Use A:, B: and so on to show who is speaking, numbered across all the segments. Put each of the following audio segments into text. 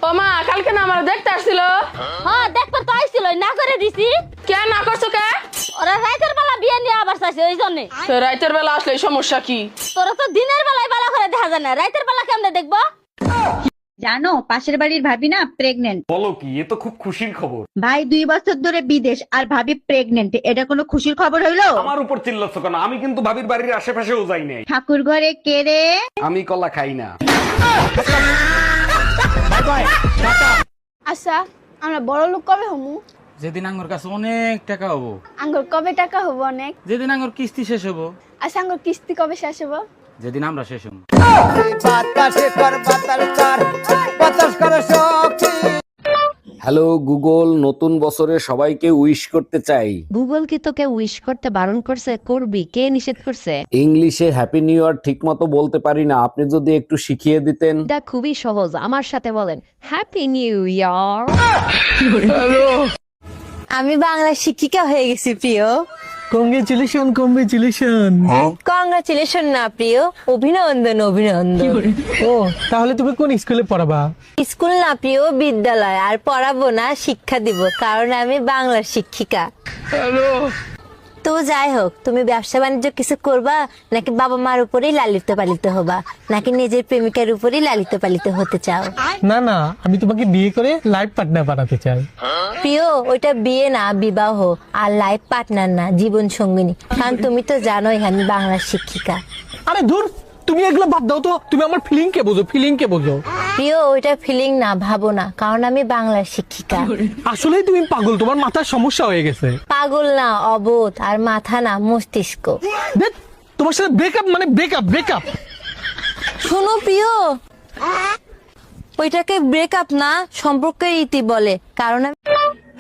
A: ও মা কালকে না আমার দেখতে আসছিল।
B: হ্যাঁ দেখতে তো আইছিল না করে দিছি।
A: কে না করছো কে?
B: ওরা রাতের বেলা বিয়ে নিয়ে আবার চাইছে ওই জন্য।
A: তো রাতের বেলা আসলে সমস্যা কি?
B: তোরা তো দিনের বেলায় বেলা করে দেখা যায় না, রাতের বেলা কেমনে দেখবো?
C: জানো পাশের বাড়ির ভাবি না প্রেগনেন্ট।
D: বলো কি, এ তো খুব খুশির খবর।
C: ভাই 2 বছর ধরে বিদেশ আর ভাবি প্রেগনেন্ট, এটা কোনো খুশির খবর হইলো?
D: আমার উপর চিল্লাচ্ছ কেন? আমি কিন্তু ভাবির বাড়ির আশেপাশেও যাই নাই।
C: ঠাকুর ঘরে কে রে?
D: আমি কলা খাই না।
E: আচ্ছা আমরা বড় লোক কবে হমু?
F: যেদিন আঙ্গুর কাছে অনেক টাকা হবো,
E: আঙ্গুর কবে টাকা হবো অনেক?
F: যেদিন আঙ্গুর কিস্তি শেষ হবো,
E: আচ্ছা আঙ্গুর কিস্তি কবে শেষ হবো?
F: যেদিন আমরা শেষ হবো।
D: হ্যালো গুগল, নতুন বছরে সবাইকে উইশ করতে চাই।
G: গুগল কি তোকে উইশ করতে বারণ করছে? করবি, কে নিষেধ করছে?
D: ইংলিশে হ্যাপি নিউ ইয়ার ঠিক মতো বলতে পারি না, আপনি যদি একটু শিখিয়ে দিতেন।
G: এটা খুবই সহজ, আমার সাথে বলেন হ্যাপি নিউ ইয়ার।
B: আমি বাংলা শিক্ষিকা হয়ে গেছি প্রিয়।
H: Congratulation congratulation.
B: কংগ্রাচুলেশন না প্রিয়, অভিনন্দন অভিনন্দন।
H: ও তাহলে তুমি কোন স্কুলে পড়াবা?
B: স্কুল না প্রিয়, বিদ্যালয়। আর পড়াবো না, শিক্ষা দিব, কারণ আমি বাংলার শিক্ষিকা। তো যাই হোক, তুমি ব্যবসা বাণিজ্য কিছু করবা নাকি বাবা মার উপরেই লালিত পালিত হবা, নাকি নিজের প্রেমিকার উপরেই লালিত পালিত হতে চাও?
H: না না, আমি তোমাকে বিয়ে করে লাইফ পার্টনার বানাতে চাই।
B: প্রিয়, ওইটা বিয়ে না, বিবাহ। আর লাইফ পার্টনার না, জীবন সঙ্গিনী। কারণ তুমি তো জানোই আমি বাংলার শিক্ষিকা।
H: আরে ধুর, তুমি এগুলো বাদ দাও তো, তুমি আমার ফিলিং কে বোঝো, ফিলিং কে বোঝো।
B: প্রিয়, ওইটা ফিলিং না, ভাবো না, কারণ আমি বাংলার শিক্ষিকা।
H: আসলেই তুমি পাগল, তোমার মাথার সমস্যা হয়ে গেছে।
B: পাগল না, অবোধ। আর মাথা না, মস্তিষ্ক।
H: দেখ, তোমার সাথে ব্রেকআপ মানে ব্রেকআপ ব্রেকআপ।
B: শোনো প্রিয়, ওইটাকে ব্রেকআপ না, সম্পর্কের ইতি বলে। কারণ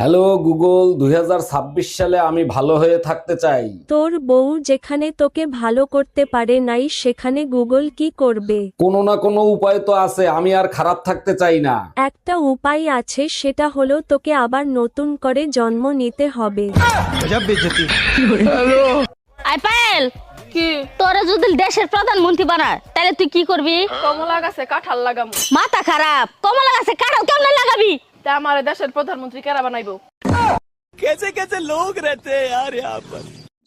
D: হ্যালো গুগল, 2026 সালে আমি ভালো হয়ে থাকতে চাই।
I: তোর বউ যেখানে তোকে ভালো করতে পারে নাই, সেখানে গুগল কি করবে?
D: কোনো না কোনো উপায় তো আছে, আমি আর খারাপ থাকতে চাই না।
I: একটা উপায় আছে, সেটা হলো তোকে আবার নতুন করে জন্ম নিতে হবে।
B: আই পায়েল,
A: কি?
B: তোরা যদি দেশের প্রধানমন্ত্রী বানায় তাহলে তুই কি করবি?
A: কমলা গাছে কাঁঠাল লাগাম।
B: মাথা খারাপ, কমলা গাছে কাঁঠাল কেমনে লাগাবি?
A: তা আমার দেশের প্রধানমন্ত্রী কেরা বানাইবো?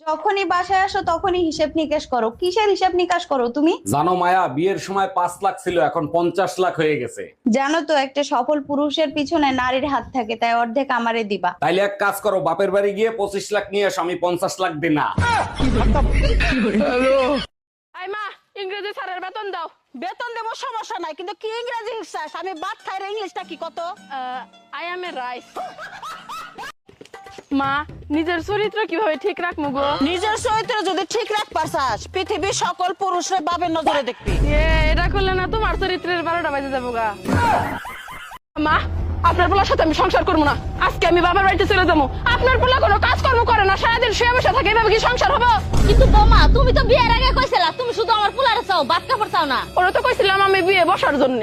C: যখনই বাসায় আসো তখনই হিসেব নিকাশ করো। কিসের হিসেব নিকাশ করো তুমি?
D: জানো মায়া, বিয়ের সময় 5 লাখ ছিল, এখন 50 লাখ হয়ে গেছে।
C: জানো তো একটা সফল পুরুষের পিছনে নারীর হাত থাকে, তাই অর্ধেক আমারে দিবা।
D: তাইলে এক কাজ করো, বাপের বাড়ি গিয়ে 25 লাখ নিয়ে এসো, আমি 50 লাখ দিই না।
A: আই মা, ইংরেজি স্যারের বেতন দাও।
J: বেতন দেবো, সমস্যা নাই, কিন্তু কি ইংরেজি শিখছাস? আমি ভাত খাই রে, ইংলিশটা কি কত?
A: I M a rice. মা, নিজের চরিত্র কিভাবে ঠিক রাখবো গো?
J: নিজের চরিত্র যদি ঠিক রাখ পারছাস, পৃথিবীর সকল পুরুষের বাবের নজরে দেখবি।
A: এটা করলে না তোমার চরিত্রের 12টা বাজে যাবো গা। মা, আপনার পোলার সাথে আমি সংসার করবো না, আজকে আমি বাবার বাড়িতে চলে যাবো। আপনার পোলা কোনো কাজকর্ম করে না, সারাদিন শুয়ে বসে থাকে, এভাবে কি সংসার হবে?
B: কিন্তু বৌমা, তুমি তো বিয়ের আগে কইছিলা তুমি শুধু আমার পোলারে চাও, ভাত কাপড় চাও না।
A: ওরা তো কইছিলাম আমি বিয়ে বসার জন্য।